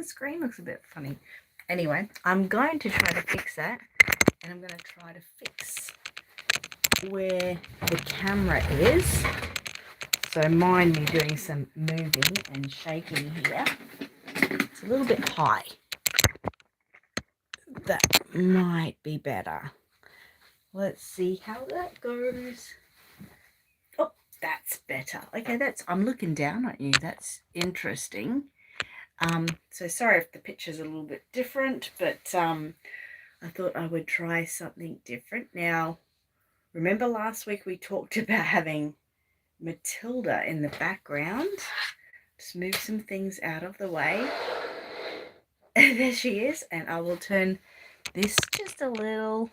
screen looks a bit funny. Anyway, I'm going to try to fix that, and I'm going to try to fix where the camera is. So mind me doing some moving and shaking here. It's a little bit high. That might be better. Let's see how that goes. Oh, that's better. Okay, I'm looking down at you. That's interesting. So sorry if the picture's a little bit different, but I thought I would try something different. Now, remember last week we talked about having Matilda in the background. Just move some things out of the way. There she is, and I will turn this just a little.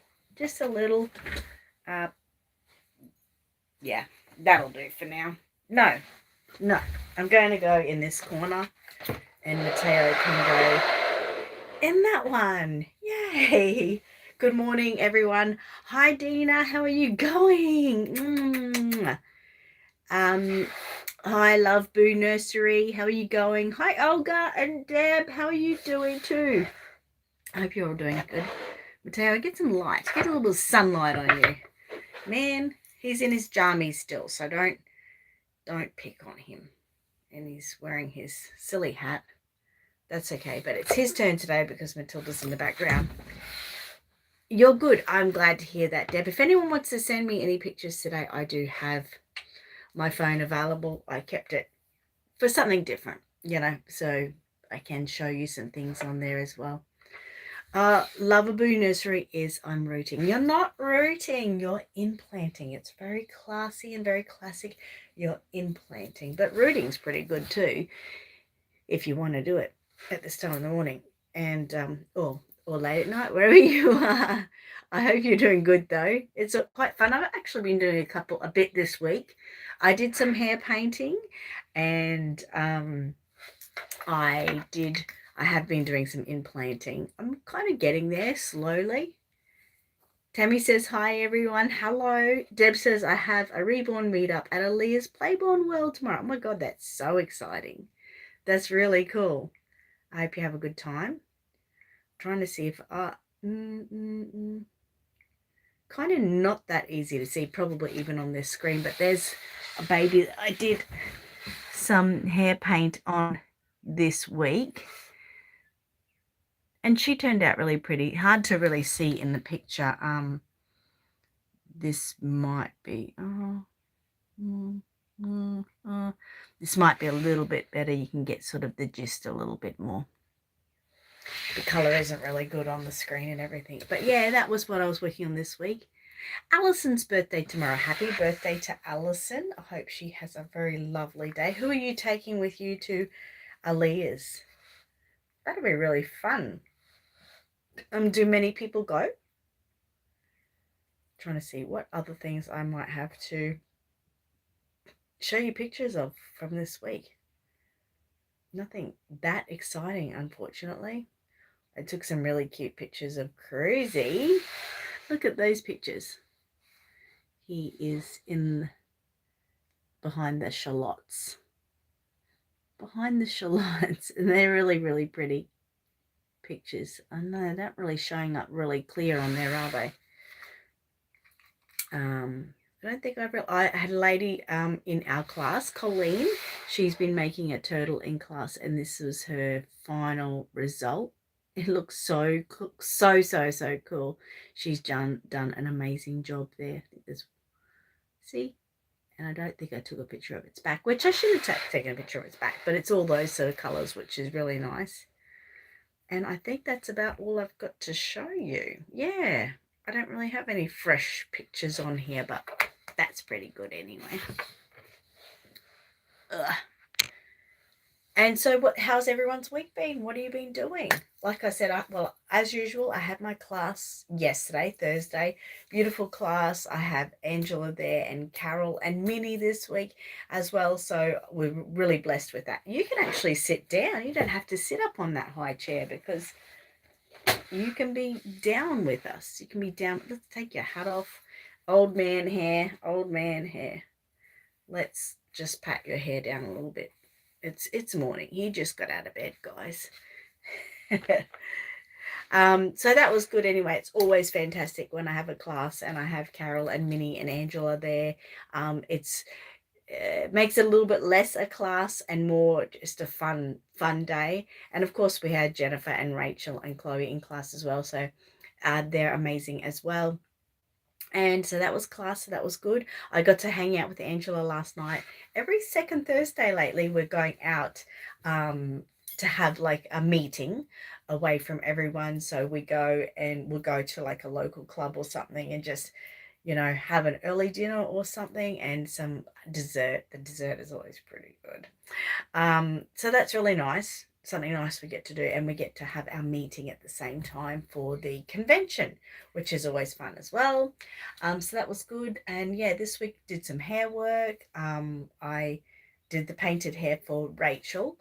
Yeah, that'll do for now. No, I'm going to go in this corner, and Mateo can go in that one. Yay! Good morning, everyone. Hi, Dina. How are you going? Hi, Love Boo Nursery. How are you going? Hi, Olga and Deb. How are you doing too? I hope you're all doing good. Mateo, get some light. Get a little bit of sunlight on you. Man, he's in his jammies still, so don't pick on him. And he's wearing his silly hat. That's okay, but it's his turn today because Matilda's in the background. You're good. I'm glad to hear that, Deb. If anyone wants to send me any pictures today, I do have my phone available. I kept it for something different, so I can show you some things on there as well. Lovaboo Nursery is I'm rooting. You're not rooting, you're implanting. It's very classy and very classic. You're implanting, but rooting's pretty good too if you want to do it at this time in the morning and or late at night, wherever you are. I hope you're doing good though. It's quite fun. I've actually been doing a bit this week. I did some hair painting, and I have been doing some implanting. I'm kind of getting there slowly. Tammy says, hi, everyone. Hello. Deb says, I have a Reborn meetup at Aaliyah's Playborn World tomorrow. Oh, my God, that's so exciting. That's really cool. I hope you have a good time. I'm trying to see if... kind of not that easy to see, probably even on this screen, but there's a baby that I did some hair paint on this week. And she turned out really pretty. Hard to really see in the picture. This might be... this might be a little bit better. You can get sort of the gist a little bit more. The colour isn't really good on the screen and everything. But yeah, that was what I was working on this week. Allison's birthday tomorrow. Happy birthday to Allison. I hope she has a very lovely day. Who are you taking with you to Aaliyah's? That'll be really fun. Do many people go? Trying to see what other things I might have to show you pictures of from this week. Nothing that exciting, unfortunately. I took some really cute pictures of Cruzy. Look at those pictures. He is behind the shallots. Behind the shallots. And they're really, really pretty pictures. I know they're not really showing up really clear on there, are they? I don't think I had a lady in our class, Colleen. She's been making a turtle in class, and this was her final result. It looks so cool. She's done an amazing job there. See? And I don't think I took a picture of its back, which I should have taken a picture of its back, but it's all those sort of colours, which is really nice. And I think that's about all I've got to show you. Yeah, I don't really have any fresh pictures on here, but that's pretty good anyway. And so how's everyone's week been? What have you been doing? Like I said, as usual, I had my class yesterday, Thursday. Beautiful class. I have Angela there and Carol and Minnie this week as well. So we're really blessed with that. You can actually sit down. You don't have to sit up on that high chair because you can be down with us. You can be down. Let's take your hat off. Old man hair. Let's just pat your hair down a little bit. It's morning. He just got out of bed, guys. So that was good anyway. It's always fantastic when I have a class and I have Carol and Minnie and Angela there. It's makes it a little bit less a class and more just a fun day. And of course we had Jennifer and Rachel and Chloe in class as well, so they're amazing as well. And so that was class, so that was good. I got to hang out with Angela last night. Every second Thursday lately we're going out to have like a meeting away from everyone. So we'll go to like a local club or something and just, have an early dinner or something and some dessert. The dessert is always pretty good. So that's really nice. Something nice we get to do, and we get to have our meeting at the same time for the convention, which is always fun as well. So that was good. And yeah, this week did some hair work. I did the painted hair for Rachel.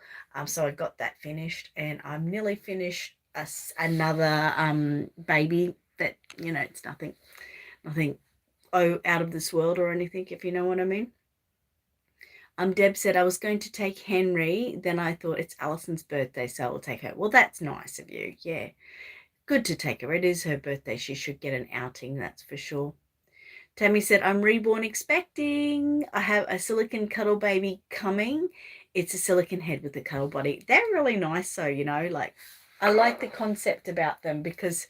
So I got that finished, and I'm nearly finished another baby that, it's nothing out of this world or anything, if you know what I mean. Deb said, I was going to take Henry, then I thought it's Alison's birthday, so I'll take her. Well, that's nice of you. Yeah, good to take her. It is her birthday. She should get an outing, that's for sure. Tammy said, I'm reborn expecting. I have a silicone cuddle baby coming. It's a silicone head with a cuddle body. They're really nice, so, like, I like the concept about them because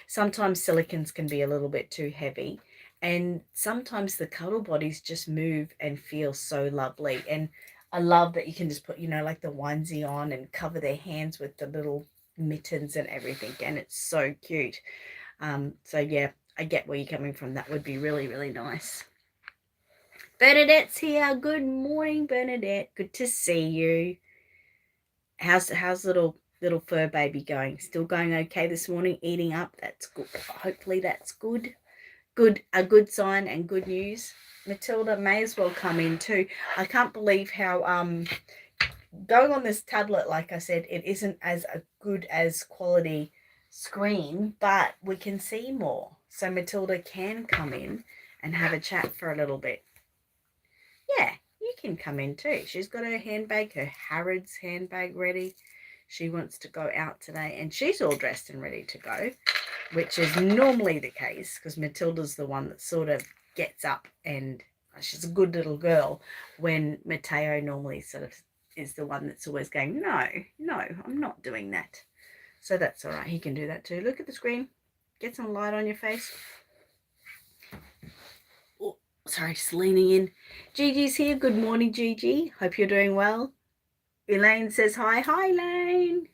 sometimes silicones can be a little bit too heavy. And sometimes the cuddle bodies just move and feel so lovely. And I love that you can just put, like the onesie on and cover their hands with the little mittens and everything. And it's so cute. So yeah, I get where you're coming from. That would be really, really nice. Bernadette's here. Good morning, Bernadette. Good to see you. How's little fur baby going? Still going okay this morning? Eating up? That's good. Hopefully that's good. A good sign and good news. Matilda may as well come in too. I can't believe how going on this tablet, like I said, it isn't as a good as quality screen, but we can see more. So Matilda can come in and have a chat for a little bit. Yeah, you can come in too. She's got her handbag, her Harrods handbag ready. She wants to go out today, and she's all dressed and ready to go, which is normally the case because Matilda's the one that sort of gets up, and she's a good little girl, when Mateo normally sort of is the one that's always going, no, I'm not doing that. So that's all right. He can do that too. Look at the screen. Get some light on your face. Oh, sorry, just leaning in. Gigi's here. Good morning, Gigi. Hope you're doing well. Elaine says hi. Hi, Elaine.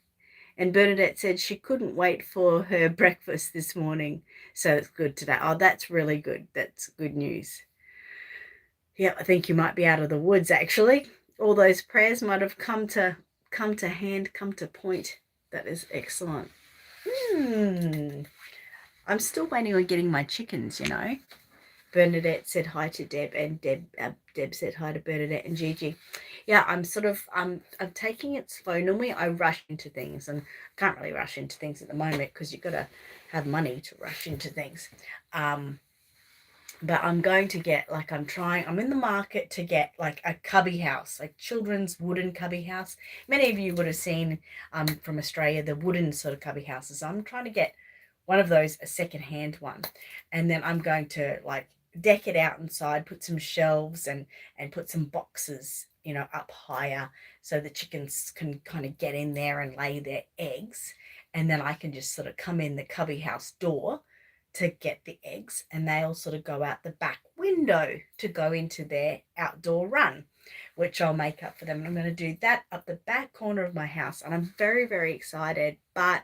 And Bernadette said she couldn't wait for her breakfast this morning. So it's good today. Oh, that's really good. That's good news. Yeah, I think you might be out of the woods, actually. All those prayers might have come to point. That is excellent. I'm still waiting on getting my chickens, Bernadette said hi to Deb, and Deb said hi to Bernadette and Gigi. Yeah, I'm taking it slow. Normally I rush into things, and can't really rush into things at the moment because you've got to have money to rush into things. But I'm going to get, I'm in the market to get like a cubby house, like children's wooden cubby house. Many of you would have seen from Australia the wooden sort of cubby houses. I'm trying to get one of those, a second-hand one, and then I'm going to deck it out inside, put some shelves and put some boxes, up higher so the chickens can kind of get in there and lay their eggs, and then I can just sort of come in the cubby house door to get the eggs, and they'll sort of go out the back window to go into their outdoor run, which I'll make up for them. And I'm going to do that up the back corner of my house, and I'm very, very excited, but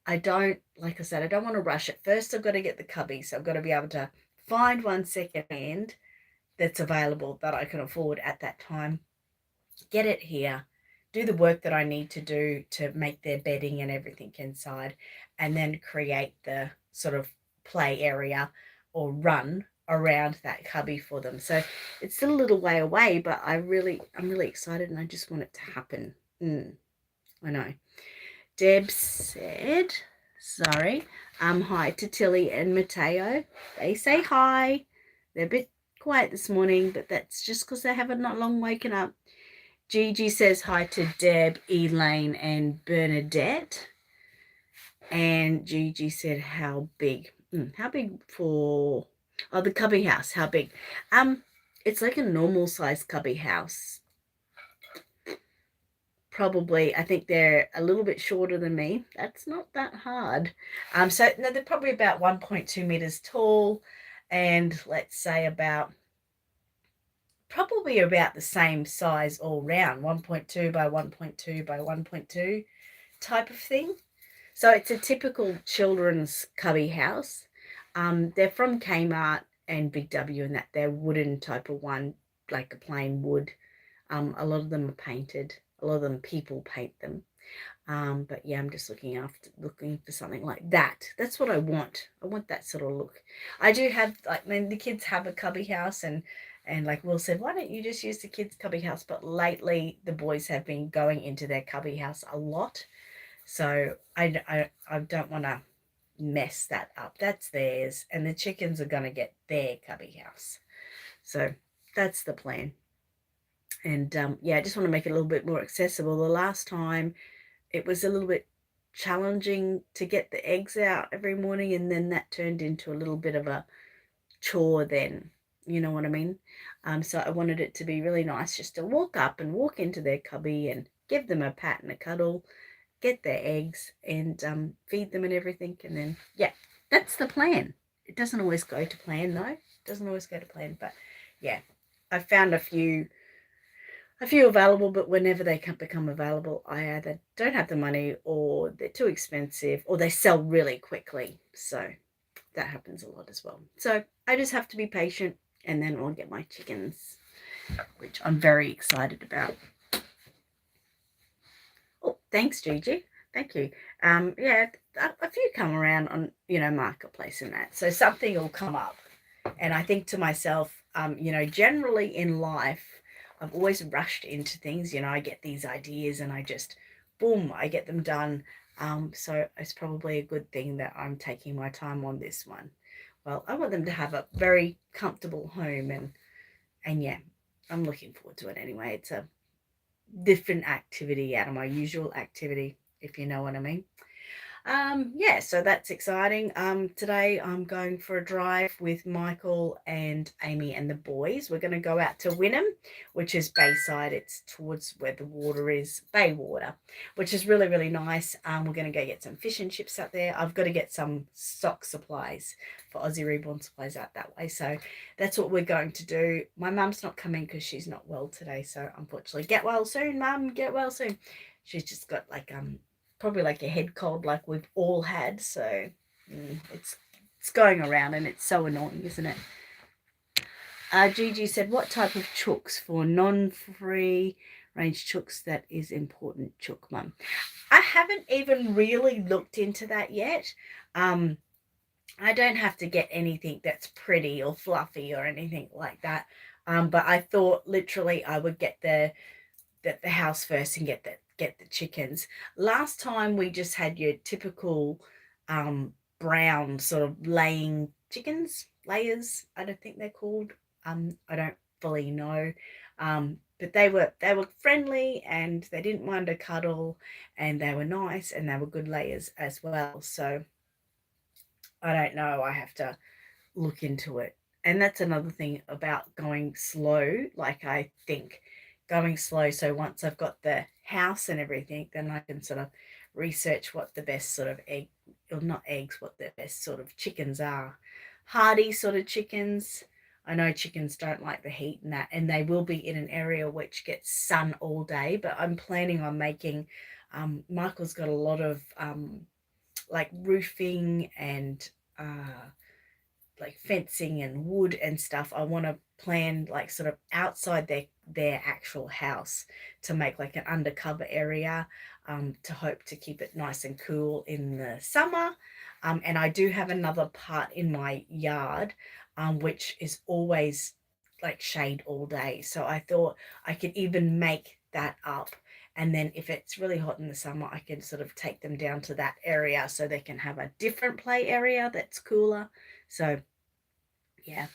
I don't want to rush it. First, I've got to get the cubby, so I've got to be able to find one second-hand that's available that I can afford at that time, get it here, do the work that I need to do to make their bedding and everything inside, and then create the sort of play area or run around that cubby for them. So it's still a little way away, but I'm really excited, and I just want it to happen. I know. Deb said, sorry, hi to Tilly and Mateo. They say hi. They're a bit quiet this morning, but that's just because they haven't not long woken up. Gigi says hi to Deb, Elaine, and Bernadette. And Gigi said, how big? How big for, oh, the cubby house, how big? It's like a normal size cubby house. Probably, I think they're a little bit shorter than me. That's not that hard. So no, they're probably about 1.2 meters tall, and let's say probably about the same size all round, 1.2 by 1.2 by 1.2 type of thing. So it's a typical children's cubby house. They're from Kmart and Big W, and that they're wooden type of one, like a plain wood. A lot of them are painted. A lot of them people paint them. But yeah, I'm just looking for something like that. That's what I want. I want that sort of look. I do have, like, when the kids have a cubby house, and like Will said, why don't you just use the kids' cubby house? But lately the boys have been going into their cubby house a lot. So I don't want to mess that up. That's theirs, and the chickens are going to get their cubby house. So that's the plan. And yeah, I just want to make it a little bit more accessible. The last time it was a little bit challenging to get the eggs out every morning, and then that turned into a little bit of a chore then, you know what I mean? So I wanted it to be really nice just to walk up and walk into their cubby and give them a pat and a cuddle, get their eggs, and feed them and everything. And then, yeah, that's the plan. It doesn't always go to plan, though. It doesn't always go to plan, but yeah, I found a few available, but whenever they can become available, I either don't have the money, or they're too expensive, or they sell really quickly. So that happens a lot as well. So I just have to be patient, and then I'll get my chickens, which I'm very excited about. Oh, thanks, Gigi. Thank you. Yeah, a few come around on, Marketplace and that. So something will come up. And I think to myself, generally in life, I've always rushed into things. I get these ideas and I just, boom, I get them done. So it's probably a good thing that I'm taking my time on this one. Well, I want them to have a very comfortable home, and yeah, I'm looking forward to it anyway. It's a different activity out of my usual activity, if you know what I mean. Yeah, so that's exciting. Today I'm going for a drive with Michael and Amy and the boys. We're going to go out to Wynnum, which is Bayside. It's towards where the water is, bay water, which is really, really nice. We're going to go get some fish and chips out there. I've got to get some stock supplies for Aussie Reborn supplies out that way. So that's what we're going to do. My mum's not coming because she's not well today. So unfortunately, get well soon, Mum. Get well soon. She's just got probably like a head cold, like we've all had. So it's going around, and it's so annoying, isn't it? Gigi said, what type of chooks for non-free range chooks? That is important, chook mum. I haven't even really looked into that yet. I don't have to get anything that's pretty or fluffy or anything like that. But I thought literally I would get the house first and get the chickens. Last time we just had your typical brown sort of laying chickens, layers, I don't think they're called. I don't fully know. But they were friendly, and they didn't mind a cuddle, and they were nice, and they were good layers as well. So I don't know. I have to look into it. And that's another thing about going slow. Like, I think going slow, so once I've got the house and everything, then I can sort of research what the best sort of what the best sort of chickens are. Hardy sort of chickens. I know chickens don't like the heat and that, and they will be in an area which gets sun all day, but I'm planning on making, Michael's got a lot of like roofing and like fencing and wood and stuff. I want to plan like sort of outside their actual house to make like an undercover area, to hope to keep it nice and cool in the summer. And I do have another part in my yard, which is always like shade all day. So I thought I could even make that up. And then if it's really hot in the summer, I can sort of take them down to that area so they can have a different play area that's cooler. So, yeah.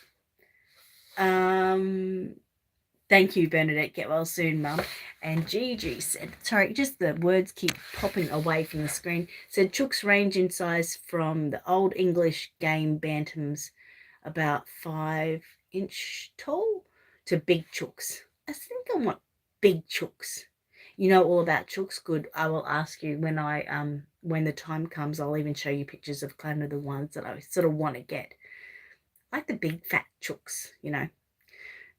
Thank you, Bernadette. Get well soon, Mum. And Gigi said, sorry, just the words keep popping away from the screen. Said chooks range in size from the old English game bantams, about 5-inch tall, to big chooks. I think I want big chooks. You know all about chooks. Good. I will ask you when the time comes. I'll even show you pictures of kind of the ones that I sort of want to get, like the big fat chooks,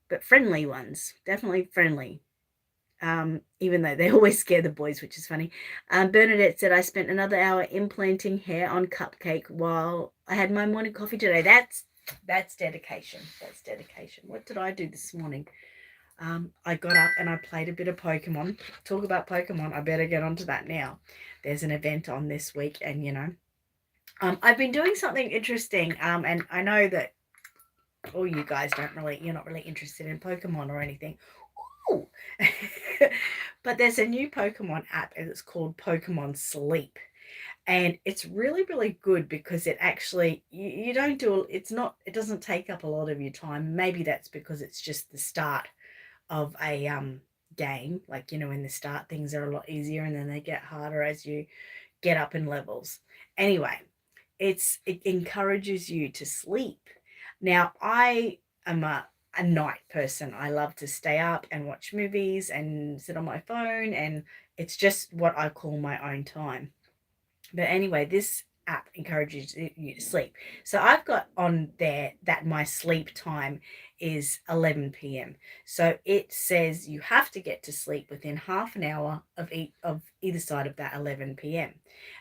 but friendly ones, definitely friendly. Even though they always scare the boys, which is funny. Bernadette said, I spent another hour implanting hair on Cupcake while I had my morning coffee today. That's dedication. That's dedication. What did I do this morning? I got up and I played a bit of Pokemon. Talk about Pokemon. I better get onto that now. There's an event on this week, and I've been doing something interesting. And I know that all you guys you're not really interested in Pokemon or anything. Ooh. But there's a new Pokemon app and it's called Pokemon Sleep. And it's really, really good because it actually, you don't do, it doesn't take up a lot of your time. Maybe that's because it's just the start of a game. Like, in the start, things are a lot easier and then they get harder as you get up in levels. Anyway, it encourages you to sleep. Now, I am a night person. I love to stay up and watch movies and sit on my phone, and it's just what I call my own time. But anyway, this app encourages you to sleep. So I've got on there that my sleep time is 11 p.m. So it says you have to get to sleep within half an hour of either side of that 11 p.m.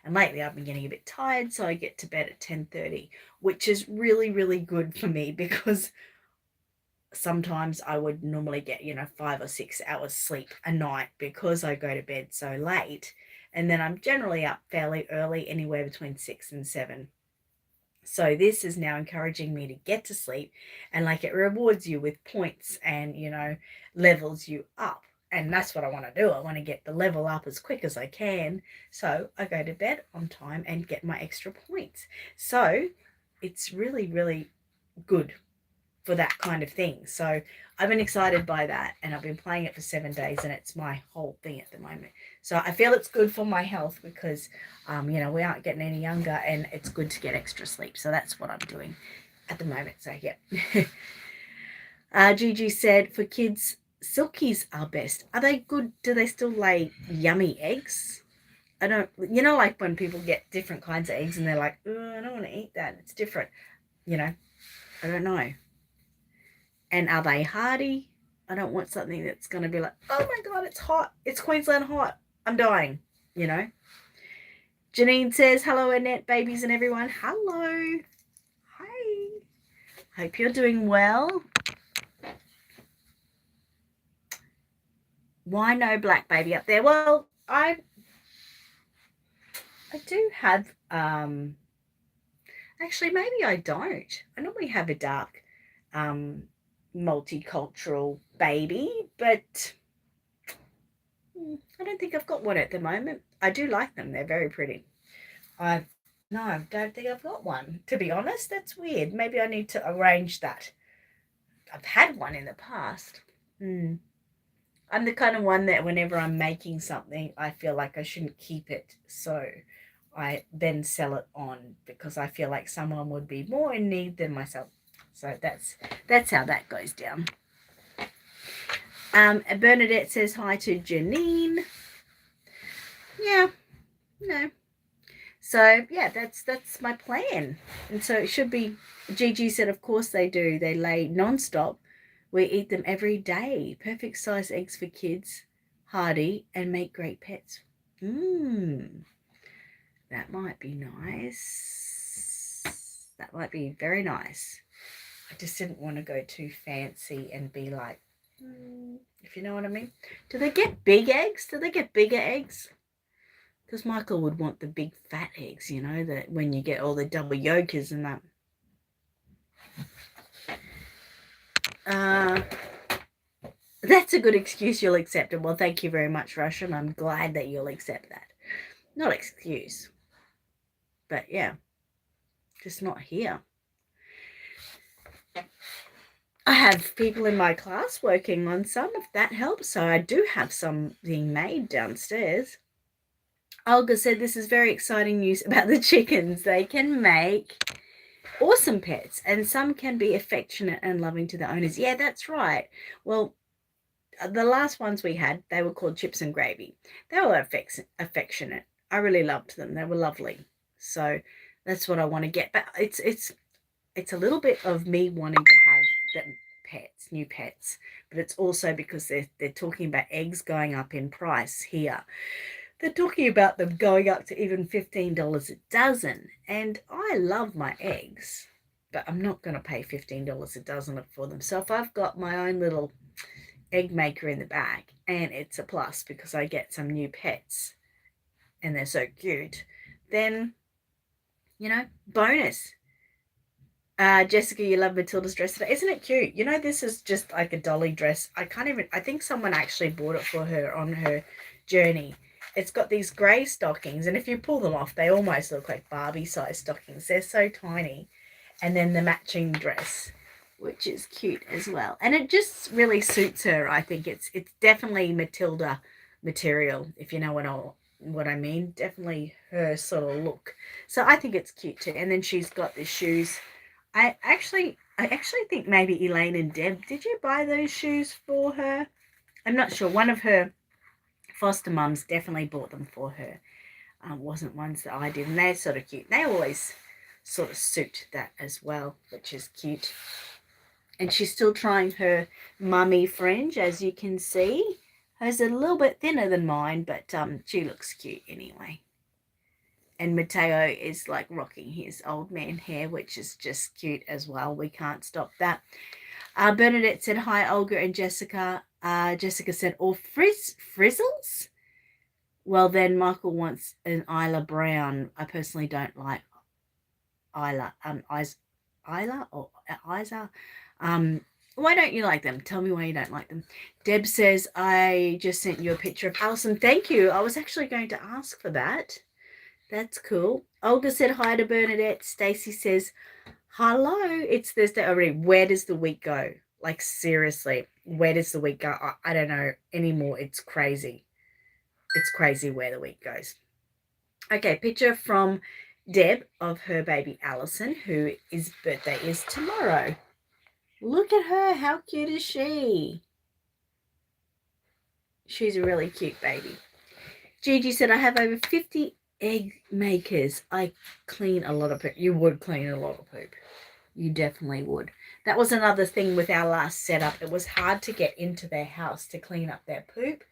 And lately I've been getting a bit tired, so I get to bed at 10:30, which is really, really good for me because sometimes I would normally get, 5 or 6 hours sleep a night because I go to bed so late. And then I'm generally up fairly early, anywhere between 6 and 7. So this is now encouraging me to get to sleep, and like it rewards you with points and, levels you up. And that's what I want to do. I want to get the level up as quick as I can. So I go to bed on time and get my extra points. So it's really, really good for that kind of thing. So I've been excited by that, and I've been playing it for 7 days, and it's my whole thing at the moment. So I feel it's good for my health because, we aren't getting any younger, and it's good to get extra sleep. So that's what I'm doing at the moment. So yeah. Gigi said, for kids, silkies are best. Are they good? Do they still lay yummy eggs? I don't, like when people get different kinds of eggs and they're like, oh, I don't want to eat that. It's different. I don't know. And are they hardy? I don't want something that's going to be like, oh my God, it's hot. It's Queensland hot. I'm dying, Janine says, hello, Annette, babies and everyone. Hello. Hi. Hope you're doing well. Why no black baby up there? Well, I do have, actually, maybe I don't. I normally have a dark, multicultural baby, but I don't think I've got one at the moment. I do like them. They're very pretty. I don't think I've got one. To be honest, that's weird. Maybe I need to arrange that. I've had one in the past. I'm the kind of one that whenever I'm making something, I feel like I shouldn't keep it. So I then sell it on because I feel like someone would be more in need than myself. So that's how that goes down. Bernadette says hi to Janine. Yeah, no. So yeah, that's my plan. And so it should be. Gigi said, of course they do. They lay non-stop. We eat them every day. Perfect size eggs for kids, hardy, and make great pets. That might be nice. That might be very nice. I just didn't want to go too fancy and be like, if you know what I mean. Do they get big eggs? Do they get bigger eggs? Because Michael would want the big fat eggs, that when you get all the double yolkers and that. That's a good excuse you'll accept it. Well, thank you very much, Russian. I'm glad that you'll accept that. Not excuse. But yeah, just not here. I have people in my class working on some, if that helps. So I do have some being made downstairs. Olga said this is very exciting news about the chickens. They can make awesome pets, and some can be affectionate and loving to the owners. Yeah, that's right. Well, the last ones we had, they were called Chips and Gravy. They were affectionate. I really loved them. They were lovely. So that's what I want to get. But it's a little bit of me wanting to have them pets, new pets. But it's also because they're talking about eggs going up in price here. They're talking about them going up to even $15 a dozen. And I love my eggs, but I'm not going to pay $15 a dozen for them. So if I've got my own little egg maker in the back, and it's a plus because I get some new pets and they're so cute, then, bonus. Jessica, you love Matilda's dress today. Isn't it cute? This is just like a dolly dress. I think someone actually bought it for her on her journey. It's got these grey stockings, and if you pull them off, they almost look like Barbie-sized stockings. They're so tiny. And then the matching dress, which is cute as well. And it just really suits her. I think it's definitely Matilda material, if you know what I mean. Definitely her sort of look. So I think it's cute too. And then she's got the shoes. I actually think maybe Elaine and Deb, did you buy those shoes for her? I'm not sure. One of her foster mums definitely bought them for her. Wasn't ones that I did, and they're sort of cute. They always sort of suit that as well, which is cute. And she's still trying her mummy fringe, as you can see. Hers a little bit thinner than mine, but she looks cute anyway. And Mateo is like rocking his old man hair, which is just cute as well. We can't stop that. Bernadette said, hi, Olga and Jessica. Jessica said, all frizzles? Well, then Michael wants an Isla Brown. I personally don't like Isla. Isla or Isa? Why don't you like them? Tell me why you don't like them. Deb says, I just sent you a picture of Alison. Thank you. I was actually going to ask for that. That's cool. Olga said hi to Bernadette. Stacy says, hello. It's Thursday already. Where does the week go? Like, seriously, where does the week go? I don't know anymore. It's crazy. It's crazy where the week goes. Okay, picture from Deb of her baby Alison, whose birthday is tomorrow. Look at her. How cute is she? She's a really cute baby. Gigi said, I have over 50 egg makers. I clean a lot of poop. You would clean a lot of poop. You definitely would. That was another thing with our last setup. It was hard to get into their house to clean up their poop.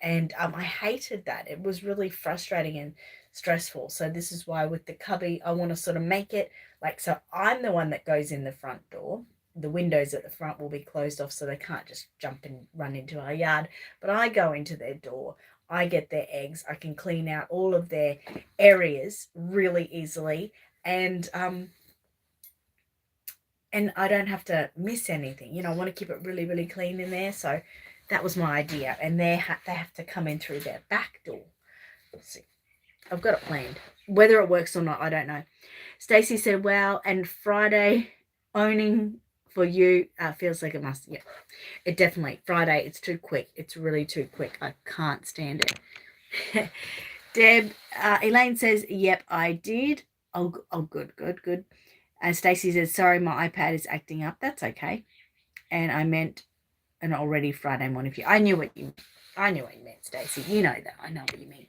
And I hated that. It was really frustrating and stressful. So this is why with the cubby, I want to sort of make it like, so I'm the one that goes in the front door. The windows at the front will be closed off so they can't just jump and run into our yard. But I go into their door. I get their eggs. I can clean out all of their areas really easily. And I don't have to miss anything. I want to keep it really, really clean in there. So that was my idea. And they have to come in through their back door. Let's see. I've got it planned. Whether it works or not, I don't know. Stacey said, wow, and Friday owning for you feels like it must. Yeah, it definitely. Friday, it's too quick. It's really too quick. I can't stand it. Deb, Elaine says, yep, I did. Oh, good. And Stacey says, sorry, my iPad is acting up. That's okay. And I meant an already Friday morning for you. I knew what you meant, Stacey. You know that. I know what you mean.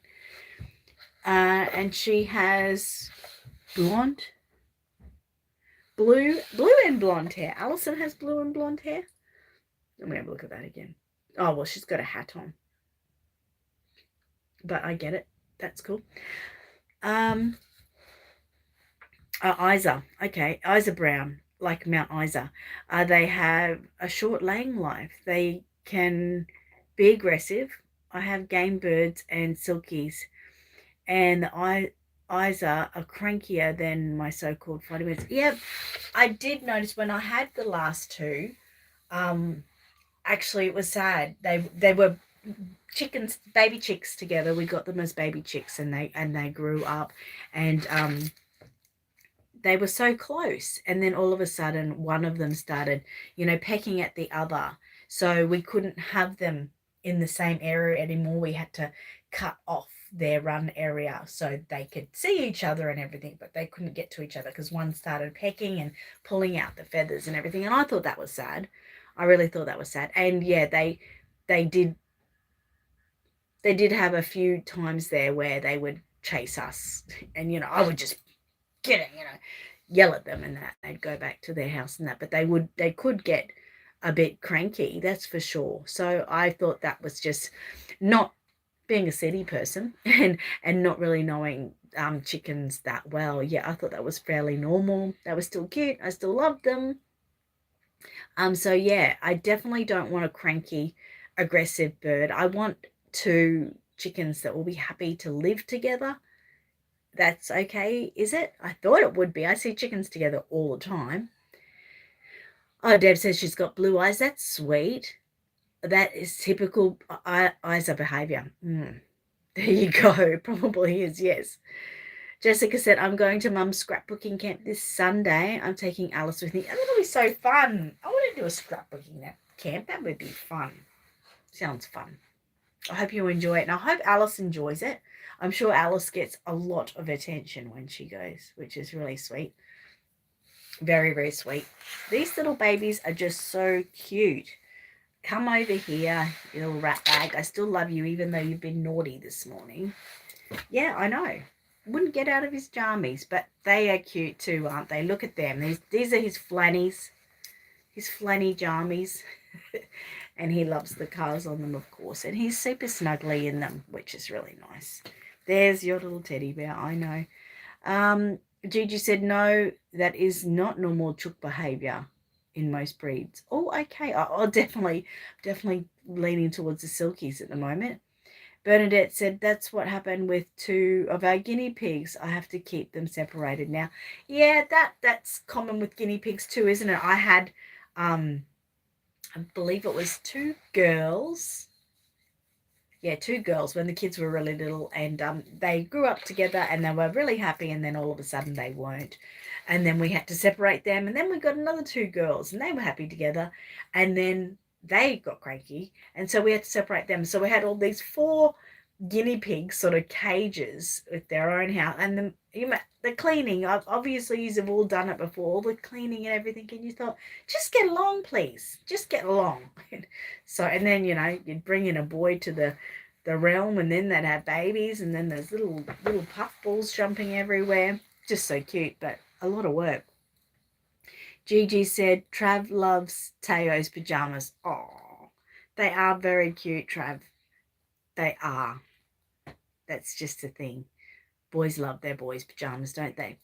And she has blue and blonde hair. Alison has blue and blonde hair. Let me have a look at that again. Oh, well, she's got a hat on. But I get it. That's cool. Isa. Okay, Isa Brown, like Mount Isa. They have a short laying life. They can be aggressive. I have game birds and silkies. And the Isa are crankier than my so-called fighting birds. Yeah, I did notice when I had the last two, actually it was sad. They were chickens, baby chicks together. We got them as baby chicks, and they grew up, and they were so close, and then all of a sudden one of them started, pecking at the other. So we couldn't have them in the same area anymore. We had to cut off their run area so they could see each other and everything, but they couldn't get to each other because one started pecking and pulling out the feathers and everything. And I thought that was sad. I really thought that was sad. And yeah, they did have a few times there where they would chase us, and I would just get it, yell at them, and that they'd go back to their house and that. But they could get a bit cranky, that's for sure. So I thought that was just not being a city person and not really knowing chickens that well. Yeah, I thought that was fairly normal. They were still cute. I still loved them. So yeah, I definitely don't want a cranky, aggressive bird. I want two chickens that will be happy to live together. That's okay, is it? I thought it would be. I see chickens together all the time. Oh, Deb says she's got blue eyes. That's sweet. That is typical Isa behavior. There you go. Probably is, yes. Jessica said, I'm going to Mum's scrapbooking camp this Sunday. I'm taking Alice with me. Oh, that'll be so fun. I want to do a scrapbooking camp. That would be fun. Sounds fun. I hope you enjoy it. And I hope Alice enjoys it. I'm sure Alice gets a lot of attention when she goes, which is really sweet. Very, very sweet. These little babies are just so cute. Come over here, you little rat bag. I still love you, even though you've been naughty this morning. Yeah, I know. Wouldn't get out of his jammies, but they are cute too, aren't they? Look at them. These are his flannies. His flanny jammies. And he loves the colours on them, of course. And he's super snuggly in them, which is really nice. There's your little teddy bear, I know. Gigi said, no, that is not normal chook behaviour in most breeds. Oh, okay. I'll definitely leaning towards the silkies at the moment. Bernadette said, that's what happened with 2 of our guinea pigs. I have to keep them separated now. Yeah, that's common with guinea pigs too, isn't it? I had, I believe it was 2 girls. Yeah, 2 girls when the kids were really little, and they grew up together and they were really happy, and then all of a sudden they weren't. And then we had to separate them, and then we got another 2 girls and they were happy together, and then they got cranky, and so we had to separate them. So we had all these 4 guinea pigs sort of cages with their own house, and the cleaning, obviously you've all done it before, all the cleaning and everything, and you thought, just get along, please, just get along. So, and then you'd bring in a boy to the realm, and then they'd have babies, and then there's little puffballs jumping everywhere. Just so cute, but a lot of work. Gigi said, Trav loves Teo's pajamas. Oh, they are very cute, Trav. They are. That's just a thing. Boys love their boys' pajamas, don't they?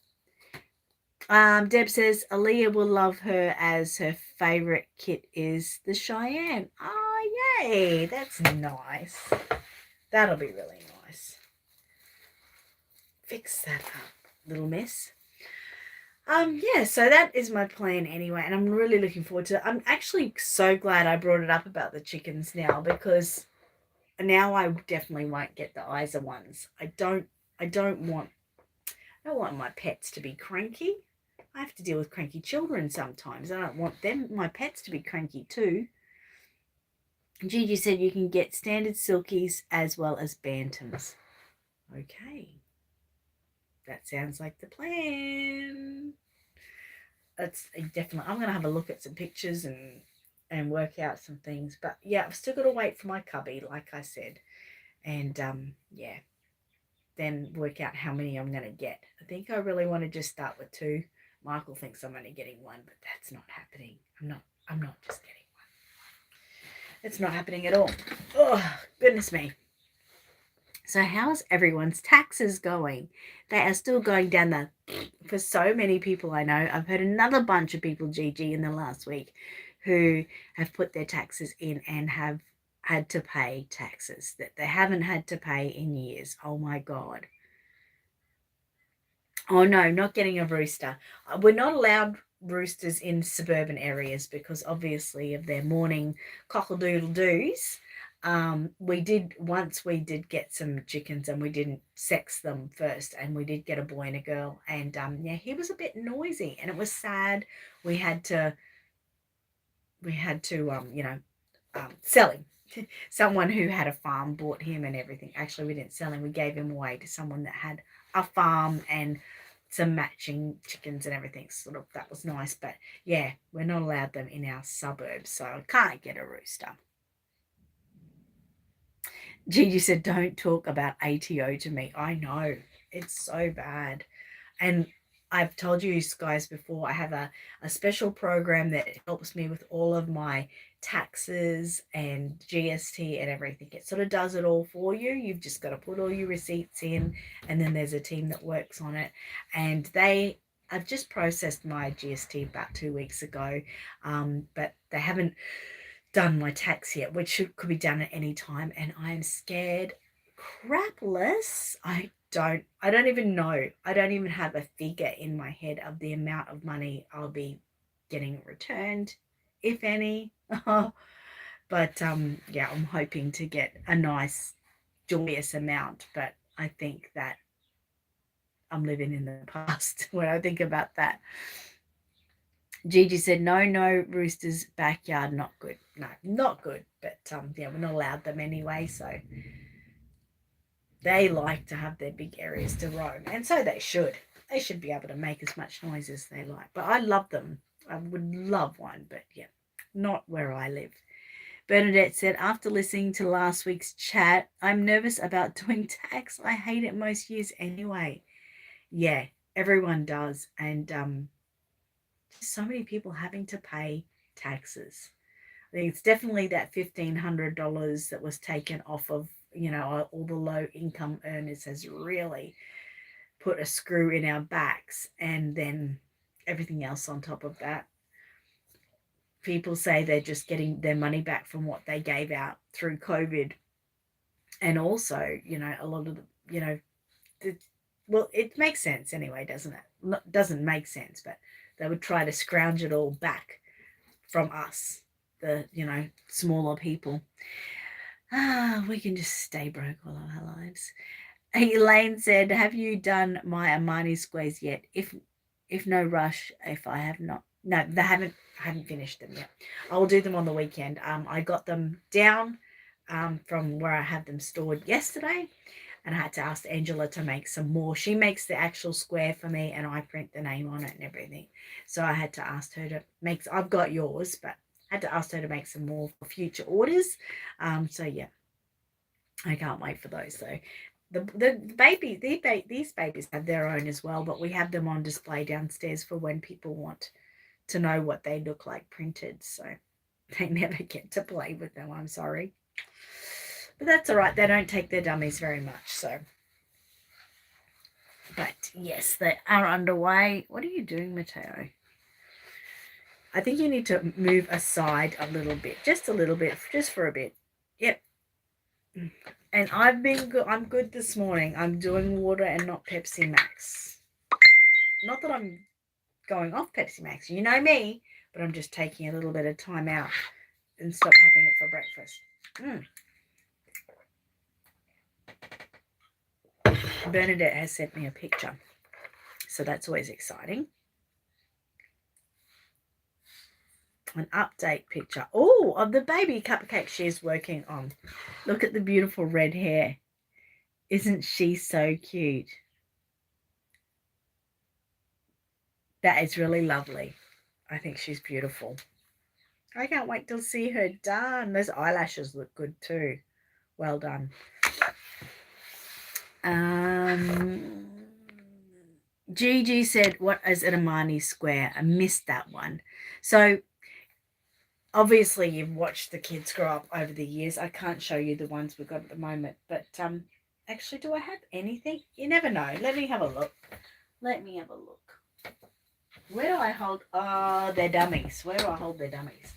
Deb says, Aaliyah will love her as her favourite kit is the Cheyenne. Oh, yay. That's nice. That'll be really nice. Fix that up, little miss. Yeah, so that is my plan anyway, and I'm really looking forward to it. I'm actually so glad I brought it up about the chickens now, because now I definitely won't get the Isa ones. I don't want my pets to be cranky. I have to deal with cranky children sometimes. I don't want my pets to be cranky too. Gigi said you can get standard silkies as well as bantams. Okay. That sounds like the plan. That's definitely, I'm going to have a look at some pictures and work out some things. But yeah, I've still got to wait for my cubby, like I said. And yeah, then work out how many I'm going to get. I think I really want to just start with 2. Michael thinks I'm only getting 1, but that's not happening. I'm not just getting 1. It's not happening at all. Oh, goodness me. So how's everyone's taxes going? They are still going down for so many people I know. I've heard another bunch of people, Gigi, in the last week who have put their taxes in and have had to pay taxes that they haven't had to pay in years. Oh, my God. Oh, no, not getting a rooster. We're not allowed roosters in suburban areas because obviously of their morning cockle-doodle-doos. We did get some chickens, and we didn't sex them first, and we did get a boy and a girl, and yeah, he was a bit noisy, and it was sad. We had to sell him. Someone who had a farm bought him and everything. Actually, we didn't sell him. We gave him away to someone that had a farm and some matching chickens and everything. Sort of, that was nice. But yeah, we're not allowed them in our suburbs, so I can't get a rooster. Gigi said, don't talk about ATO to me. I know. It's so bad. And I've told you guys before, I have a special program that helps me with all of my taxes and GST and everything. It sort of does it all for you. You've just got to put all your receipts in, and then there's a team that works on it. And I've just processed my GST about 2 weeks ago, but they haven't done my tax yet, which could be done at any time, and I'm scared crapless. I don't even know. I don't even have a figure in my head of the amount of money I'll be getting returned, if any. But yeah, I'm hoping to get a nice joyous amount, but I think that I'm living in the past when I think about that. Gigi said, no roosters backyard, not good. No, not good. But yeah, we're not allowed them anyway, so they like to have their big areas to roam, and so they should. They should be able to make as much noise as they like. But I love them. I would love one, but yeah, not where I live. Bernadette said, after listening to last week's chat, I'm nervous about doing tax. I hate it most years anyway. Yeah, everyone does. And so many people having to pay taxes. I think it's definitely that $1,500 that was taken off of, all the low income earners has really put a screw in our backs, and then everything else on top of that. People say they're just getting their money back from what they gave out through COVID. And also, a lot of well, it makes sense anyway, doesn't it? Doesn't make sense, but they would try to scrounge it all back from us, the smaller people. We can just stay broke all of our lives. Elaine said, have you done my Armani squares yet? If no rush, if I have not. No, I haven't finished them yet. I'll do them on the weekend. I got them down from where I had them stored yesterday, and I had to ask Angela to make some more. She makes the actual square for me, and I print the name on it and everything. So I had to ask her to make. I've got yours, but I had to ask her to make some more for future orders. So yeah, I can't wait for those. So these babies have their own as well, but we have them on display downstairs for when people want to know what they look like printed. So they never get to play with them. I'm sorry. But that's all right. They don't take their dummies very much. So, but yes, they are underway. What are you doing, Matteo? I think you need to move aside a little bit, just a little bit, just for a bit. Yep. And I'm good this morning. I'm doing water and not Pepsi Max. Not that I'm going off Pepsi Max. You know me, but I'm just taking a little bit of time out and stop having it for breakfast. Bernadette has sent me a picture, so that's always exciting. An update picture. Oh, of the baby cupcake she's working on. Look at the beautiful red hair. Isn't she so cute? That is really lovely. I think she's beautiful. I can't wait to see her done. Those eyelashes look good too. Well done. Gigi said, what is an Armani square? I missed that one. So obviously you've watched the kids grow up over the years. I can't show you the ones we've got at the moment, but actually, do I have anything? You never know. Let me have a look. Where do I hold? Oh, they're dummies. Where do I hold their dummies?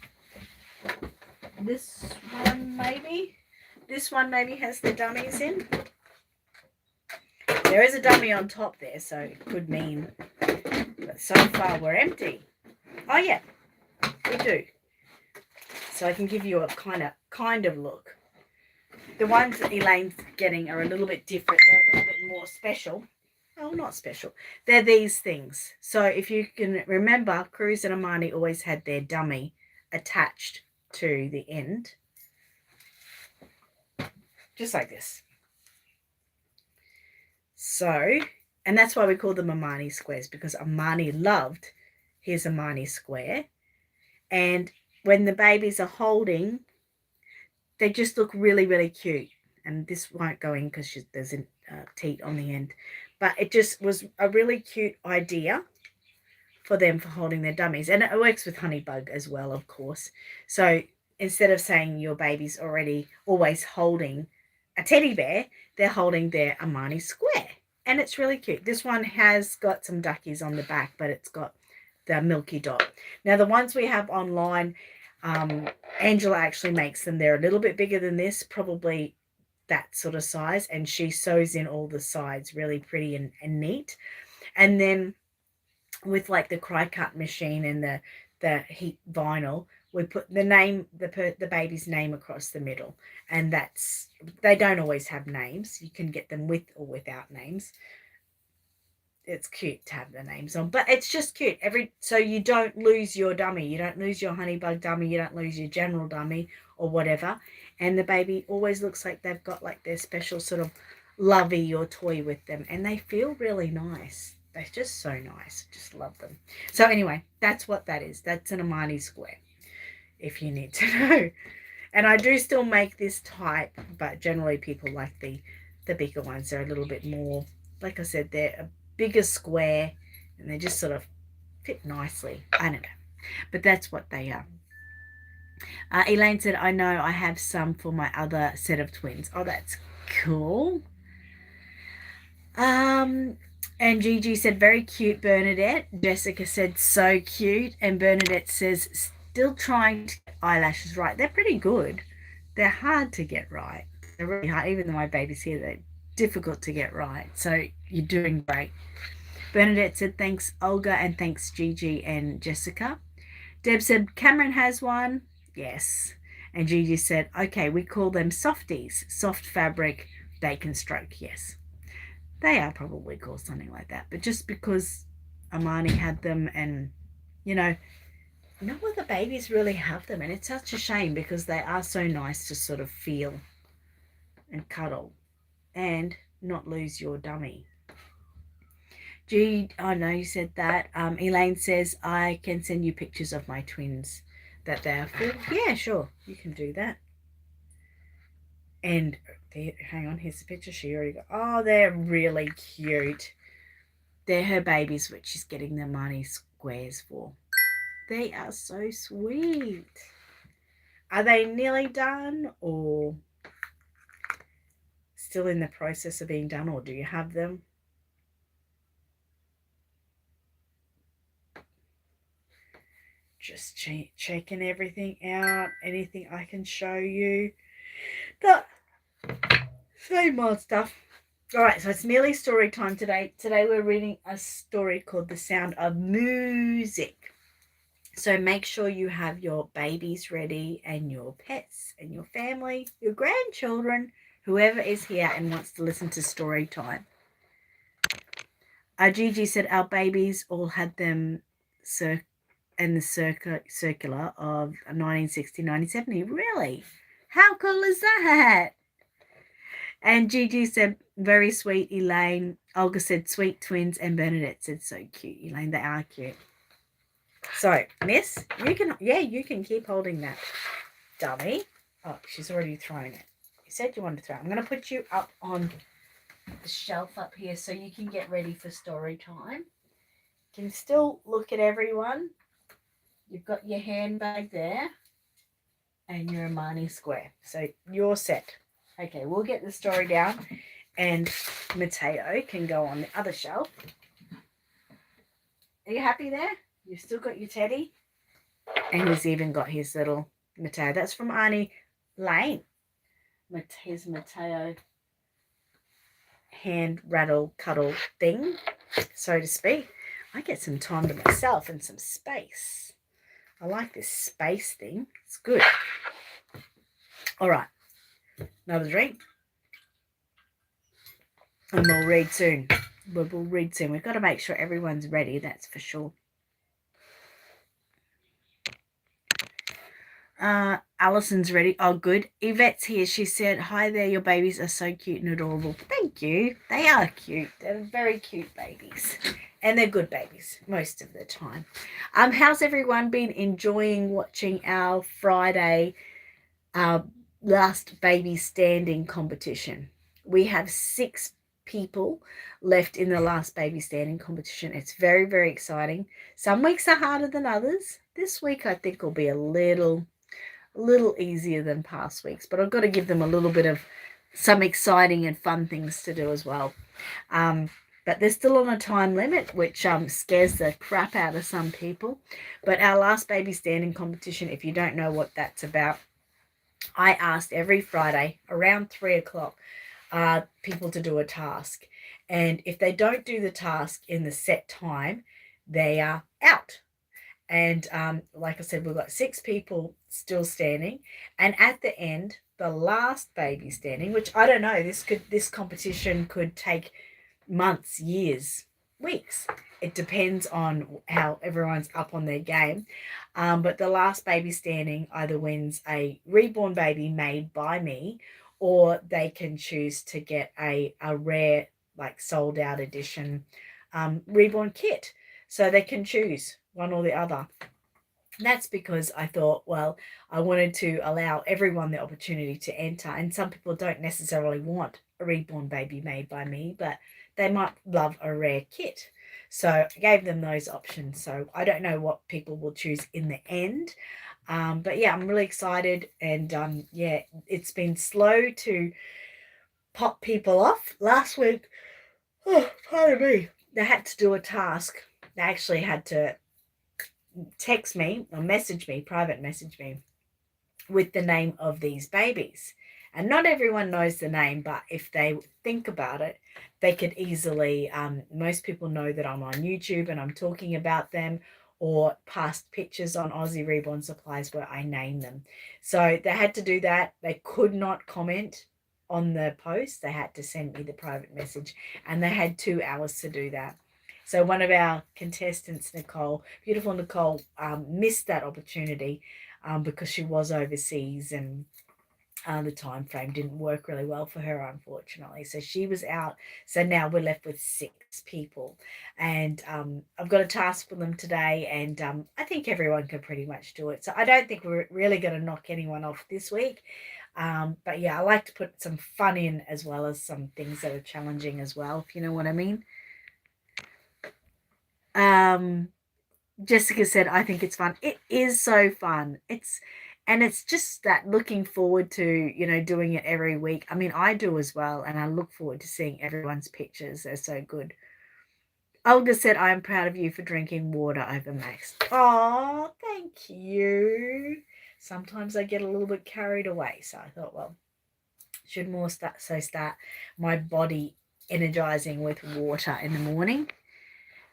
This one maybe? This one maybe has the dummies in. There is a dummy on top there, so it could mean, but so far we're empty. Oh yeah, we do. So I can give you a kind of look. The ones that Elaine's getting are a little bit different. They're a little bit more special. Oh, not special. They're these things. So if you can remember, Cruz and Amani always had their dummy attached to the end. Just like this. So, and that's why we call them Amani squares, because Amani loved his Amani square. And when the babies are holding, they just look really, really cute. And this won't go in because there's a teat on the end. But it just was a really cute idea for them for holding their dummies. And it works with Honeybug as well, of course. So instead of saying your baby's already always holding a teddy bear, they're holding their Amani square. And it's really cute. This one has got some duckies on the back, but it's got the Milky Dot. Now, the ones we have online, Angela actually makes them. They're a little bit bigger than this, probably that sort of size, and she sews in all the sides really pretty and neat. And then with like the cry cut machine and the heat vinyl, we put the baby's name across the middle, and they don't always have names. You can get them with or without names. It's cute to have the names on, but it's just cute. So you don't lose your dummy. You don't lose your Honeybug dummy. You don't lose your general dummy or whatever. And the baby always looks like they've got like their special sort of lovey or toy with them, and they feel really nice. They're just so nice. Just love them. So anyway, that's what that is. That's an Amani square, if you need to know. And I do still make this type, but generally people like the bigger ones. They're a little bit more, like I said, they're a bigger square, and they just sort of fit nicely. I don't know, but that's what they are. Elaine said, I know I have some for my other set of twins. Oh, that's cool. And Gigi said, very cute, Bernadette. Jessica said, so cute. And Bernadette says, still trying to get eyelashes right. They're pretty good. They're hard to get right. They're really hard. Even though my baby's here, they're difficult to get right. So you're doing great. Bernadette said, thanks, Olga, and thanks, Gigi and Jessica. Deb said, Cameron has one. Yes. And Gigi said, okay, we call them softies. Soft fabric, bacon stroke. Yes. They are probably called something like that. But just because Amani had them, and, no other babies really have them. And it's such a shame because they are so nice to sort of feel and cuddle and not lose your dummy. I know you said that. Elaine says, I can send you pictures of my twins that they are full. Yeah, sure. You can do that. And hang on, here's the picture. She already got. Oh, they're really cute. They're her babies, which she's getting the Amani squares for. They are so sweet. Are they nearly done or still in the process of being done, or do you have them? Just checking everything out. Anything I can show you. The same old stuff. All right, so it's nearly story time today. Today we're reading a story called The Sound of Music. So make sure you have your babies ready and your pets and your family, your grandchildren, whoever is here and wants to listen to story time. Gigi said our babies all had them in the circular of 1960, 1970. Really? How cool is that? And Gigi said, very sweet, Elaine. Olga said, sweet twins. And Bernadette said, so cute, Elaine. They are cute. So, Miss, you can keep holding that dummy. Oh, she's already thrown it. You said you wanted to throw it. I'm going to put you up on the shelf up here so you can get ready for story time. You can still look at everyone. You've got your handbag there and your Amani square. So you're set. Okay, we'll get the story down and Mateo can go on the other shelf. Are you happy there? You've still got your teddy? And he's even got his little Mateo. That's from Auntie Lane. His Mateo hand rattle cuddle thing, so to speak. I get some time to myself and some space. I like this space thing. It's good. All right. Another drink. And we'll read soon. We'll read soon. We've got to make sure everyone's ready, that's for sure. Alison's ready. Oh, good. Yvette's here. She said, hi there, your babies are so cute and adorable. Thank you. They are cute. They're very cute babies. And they're good babies most of the time. How's everyone been enjoying watching our Friday last baby standing competition? We have 6 people left in the last baby standing competition. It's very, very exciting. Some weeks are harder than others. This week I think will be a little easier than past weeks, but I've got to give them a little bit of some exciting and fun things to do as well. But they're still on a time limit, which scares the crap out of some people. But our last baby standing competition, if you don't know what that's about, I asked every Friday around 3 o'clock people to do a task. And if they don't do the task in the set time, they are out. And like I said, we've got 6 people still standing. And at the end, the last baby standing, which I don't know, this competition could take months, years, weeks. It depends on how everyone's up on their game. But the last baby standing either wins a reborn baby made by me, or they can choose to get a rare, like sold out edition reborn kit. So they can choose one or the other. And that's because I thought, well, I wanted to allow everyone the opportunity to enter. And some people don't necessarily want a reborn baby made by me, but they might love a rare kit. So I gave them those options. So I don't know what people will choose in the end. But yeah, I'm really excited. And yeah, it's been slow to pop people off. Last week, oh, pardon me, they had to do a task. They actually had to text me or private message me with the name of these babies. And not everyone knows the name, but if they think about it, they could easily, most people know that I'm on YouTube and I'm talking about them, or past pictures on Aussie Reborn Supplies where I name them. So they had to do that. They could not comment on the post. They had to send me the private message, and they had 2 hours to do that. So one of our contestants, Nicole, beautiful Nicole, missed that opportunity because she was overseas, and the time frame didn't work really well for her, unfortunately. So she was out. So now we're left with 6 people. And I've got a task for them today, and I think everyone can pretty much do it. So I don't think we're really going to knock anyone off this week. But yeah, I like to put some fun in as well as some things that are challenging as well, if you know what I mean. Jessica said, I think it's fun. It is so fun. It's just that looking forward to, doing it every week. I mean, I do as well, and I look forward to seeing everyone's pictures. They're so good. Olga said, I am proud of you for drinking water over Max. Oh, thank you. Sometimes I get a little bit carried away. So I thought, well, should more start my body energizing with water in the morning.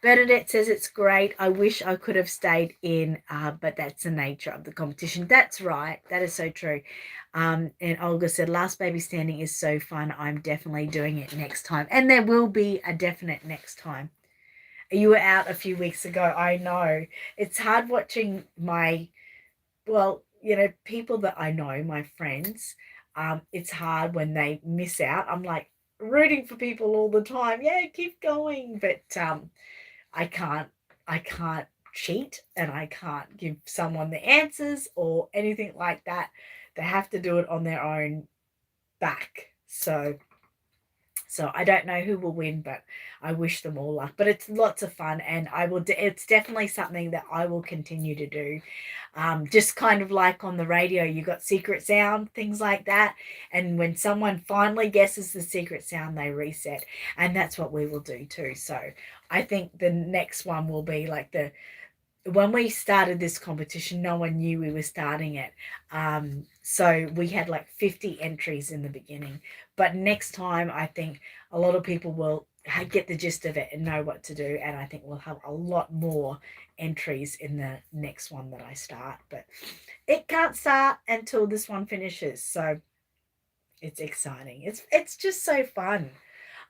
Bernadette says it's great. I wish I could have stayed in, but that's the nature of the competition. That's right. That is so true. And Olga said, last baby standing is so fun. I'm definitely doing it next time. And there will be a definite next time. You were out a few weeks ago. I know. It's hard watching people that I know, my friends. It's hard when they miss out. I'm like rooting for people all the time. Yeah, keep going. But I can't cheat, and I can't give someone the answers or anything like that. They have to do it on their own back. So I don't know who will win, but I wish them all luck. But it's lots of fun, and it's definitely something that I will continue to do. Just kind of like on the radio, you got secret sound, things like that. And when someone finally guesses the secret sound, they reset. And that's what we will do too. So I think the next one will be like when we started this competition, no one knew we were starting it. So we had like 50 entries in the beginning. But next time, I think a lot of people will get the gist of it and know what to do. And I think we'll have a lot more entries in the next one that I start. But it can't start until this one finishes. So It's exciting. It's just so fun.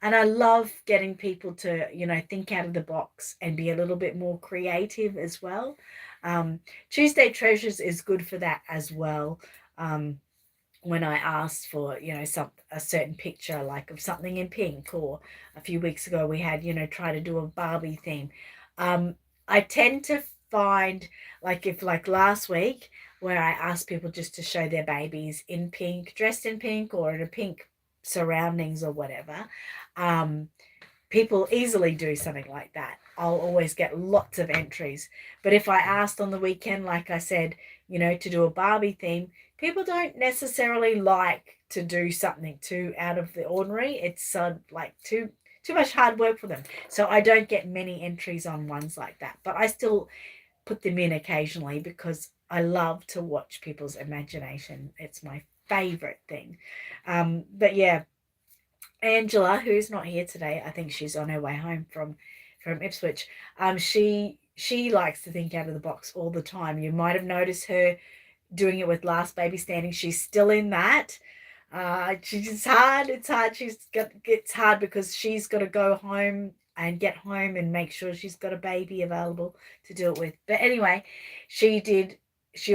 And I love getting people to, think out of the box and be a little bit more creative as well. Tuesday Treasures is good for that as well. When I asked for, a certain picture like of something in pink, or a few weeks ago we had, try to do a Barbie theme. I tend to find, like last week, where I asked people just to show their babies in pink, dressed in pink, or in a pink surroundings or whatever. Um, People easily do something like that. I'll always get lots of entries. But if I asked on the weekend, like I said, to do a Barbie theme, people don't necessarily like to do something too out of the ordinary. It's like too much hard work for them. So I don't get many entries on ones like that. But I still put them in occasionally because I love to watch people's imagination. It's my favorite thing. But yeah, Angela, who's not here today, I think she's on her way home from Ipswich. She likes to think out of the box all the time. You might have noticed her doing it with Last Baby Standing. She's still in that. It's hard. It's hard because she's got to go home and get home and make sure she's got a baby available to do it with. But anyway, she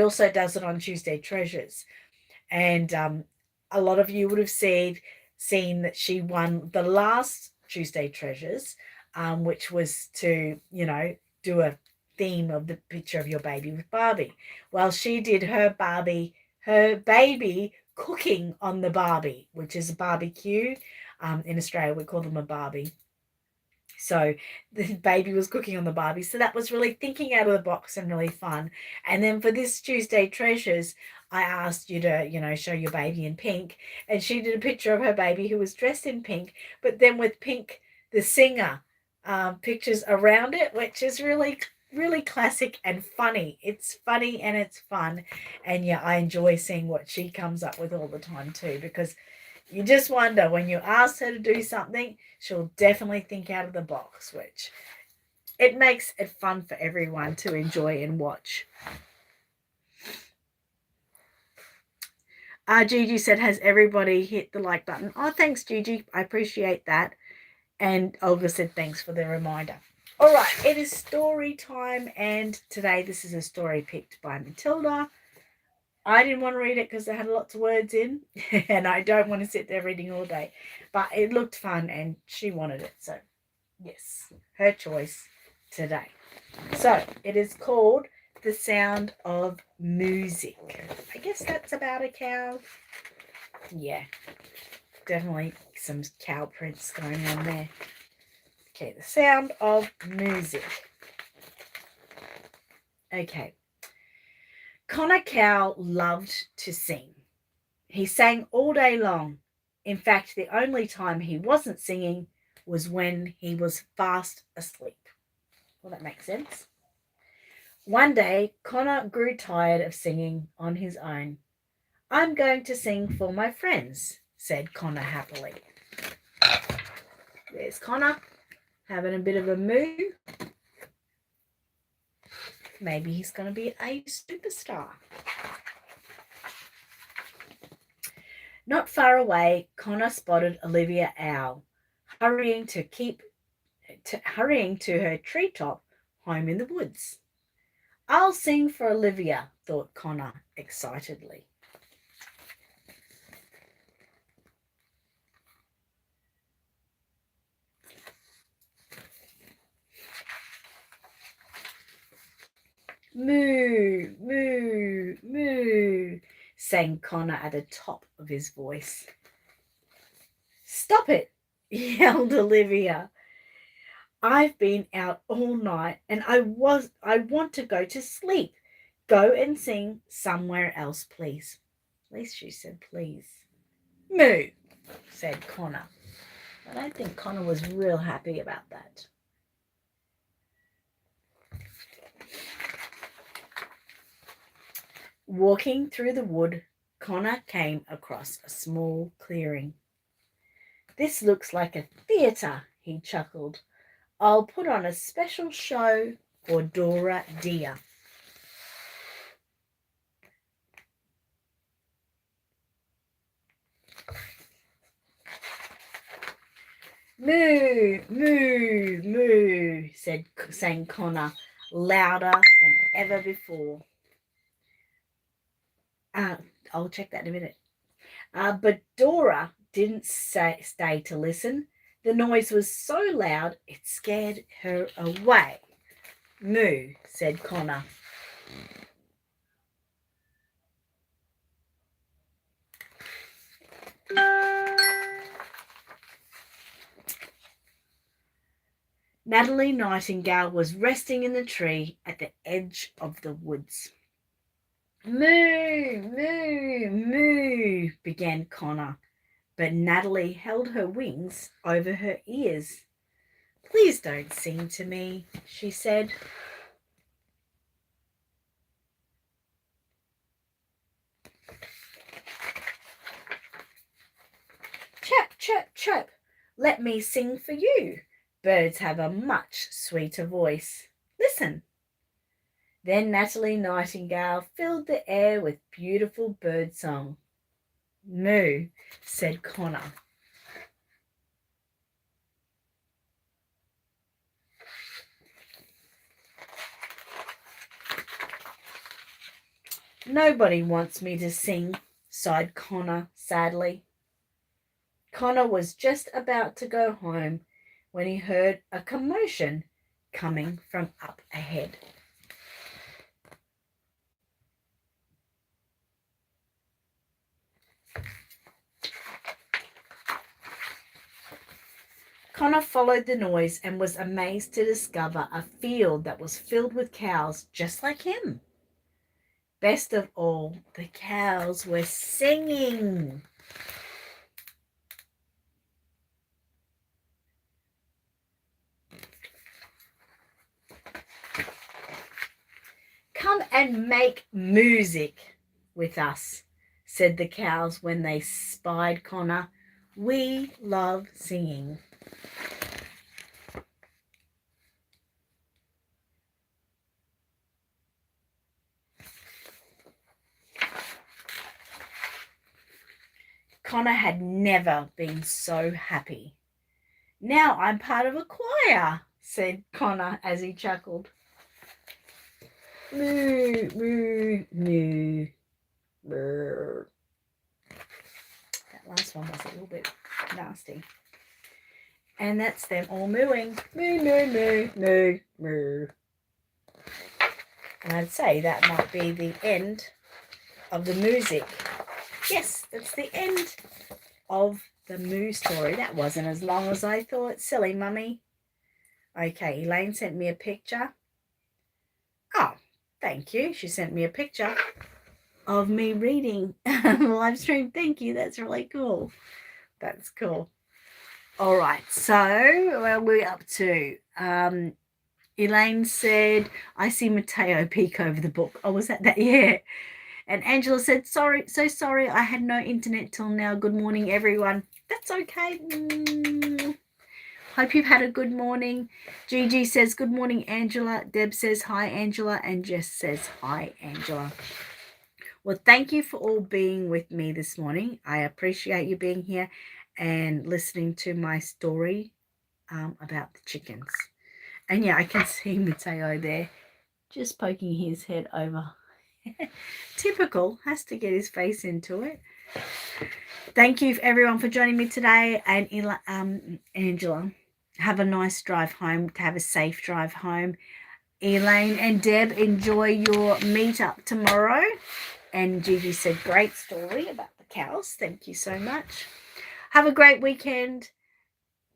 also does it on Tuesday Treasures. And a lot of you would have seen that she won the last Tuesday Treasures, which was to, do a theme of the picture of your baby with Barbie. Well, she did her baby cooking on the Barbie, which is a barbecue. In Australia, we call them a Barbie. So the baby was cooking on the Barbie. So that was really thinking out of the box and really fun. And then for this Tuesday Treasures, I asked you to, show your baby in pink. And she did a picture of her baby who was dressed in pink, but then with Pink, the singer, pictures around it, which is really, really classic and funny. It's funny and it's fun. And yeah, I enjoy seeing what she comes up with all the time too, because you just wonder when you ask her to do something, she'll definitely think out of the box, which it makes it fun for everyone to enjoy and watch. Gigi said, has everybody hit the like button? Oh, thanks, Gigi. I appreciate that. And Olga said, thanks for the reminder. All right, it is story time. And today this is a story picked by Matilda. I didn't want to read it because it had lots of words in, and I don't want to sit there reading all day. But it looked fun, and she wanted it. So, yes, her choice today. So, it is called The Sound of Music. I guess that's about a cow. Yeah, definitely some cow prints going on there. Okay, The Sound of Music. Okay. Connor Cow loved to sing. He sang all day long. In fact, the only time he wasn't singing was when he was fast asleep. Well, that makes sense. One day, Connor grew tired of singing on his own. I'm going to sing for my friends, said Connor happily. There's Connor having a bit of a moo. Maybe he's going to be a superstar. Not far away, Connor spotted Olivia Owl, hurrying to her treetop home in the woods. I'll sing for Olivia, thought Connor excitedly. Moo, moo, moo, sang Connor at the top of his voice. Stop it, yelled Olivia. I've been out all night and I want to go to sleep. Go and sing somewhere else, please. At least she said please. Moo, said Connor. I don't think Connor was real happy about that. Walking through the wood, Connor came across a small clearing. This looks like a theatre, he chuckled. I'll put on a special show for Dora dear. Moo, moo, moo, sang Connor, louder than ever before. I'll check that in a minute. But Dora didn't stay to listen. The noise was so loud it scared her away. Moo, said Connor. Natalie Nightingale was resting in the tree at the edge of the woods. Moo, moo, moo, began Connor, but Natalie held her wings over her ears. Please don't sing to me, she said. Chirp, chirp, chirp, let me sing for you. Birds have a much sweeter voice. Listen. Then Natalie Nightingale filled the air with beautiful bird song. Moo, said Connor. Nobody wants me to sing, sighed Connor sadly. Connor was just about to go home when he heard a commotion coming from up ahead. Connor followed the noise and was amazed to discover a field that was filled with cows just like him. Best of all, the cows were singing. Come and make music with us, said the cows when they spied Connor. We love singing. Connor had never been so happy. Now I'm part of a choir, said Connor as he chuckled. Moo, moo, moo. Brr. That last one was a little bit nasty. And that's them all mooing. Moo, moo, moo, moo, moo. And I'd say that might be the end of the music. Yes, that's the end of the moo story. That wasn't as long as I thought. Silly, Mummy. Okay, Elaine sent me a picture. Oh, thank you. She sent me a picture of me reading the live stream. Thank you. That's really cool. That's cool. All right. So where are we up to? Elaine said, I see Mateo peek over the book. Oh, was that? Yeah. And Angela said, sorry, so sorry. I had no internet till now. Good morning, everyone. That's okay. Hope you've had a good morning. Gigi says, good morning, Angela. Deb says, hi, Angela. And Jess says, hi, Angela. Well, thank you for all being with me this morning. I appreciate you being here and listening to my story about the chickens. And yeah, I can see Mateo there just poking his head over. Typical, has to get his face into it. Thank you everyone for joining me today. And Angela, have a nice drive home, to have a safe drive home. Elaine and Deb, enjoy your meetup tomorrow. And Gigi said, great story about the cows. Thank you so much. Have a great weekend.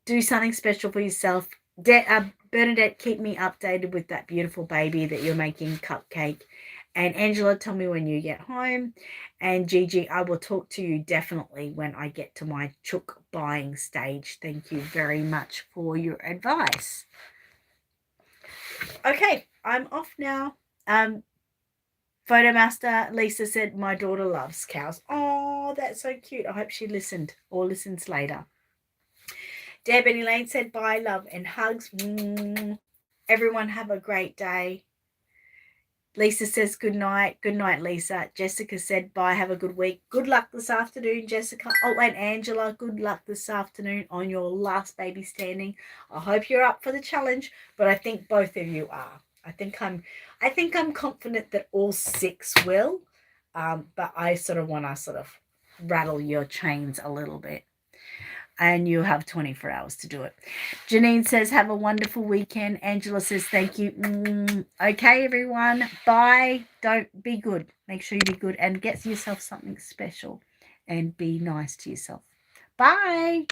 Do something special for yourself. Bernadette, keep me updated with that beautiful baby that you're making cupcake. And Angela, tell me when you get home. And Gigi, I will talk to you definitely when I get to my chook buying stage. Thank you very much for your advice. Okay, I'm off now. Photo Master Lisa said, my daughter loves cows. Oh, that's so cute. I hope she listened or listens later. Deb and Elaine said, bye, love and hugs. Everyone have a great day. Lisa says good night. Good night, Lisa. Jessica said bye. Have a good week. Good luck this afternoon, Jessica. Oh, and Angela, good luck this afternoon on your last baby standing. I hope you're up for the challenge, but I think both of you are. I think I'm confident that all 6 will. But I sort of want to sort of rattle your chains a little bit. And you have 24 hours to do it. Janine says, have a wonderful weekend. Angela says, thank you. Okay, everyone. Bye. Don't be good. Make sure you be good and get yourself something special and be nice to yourself. Bye.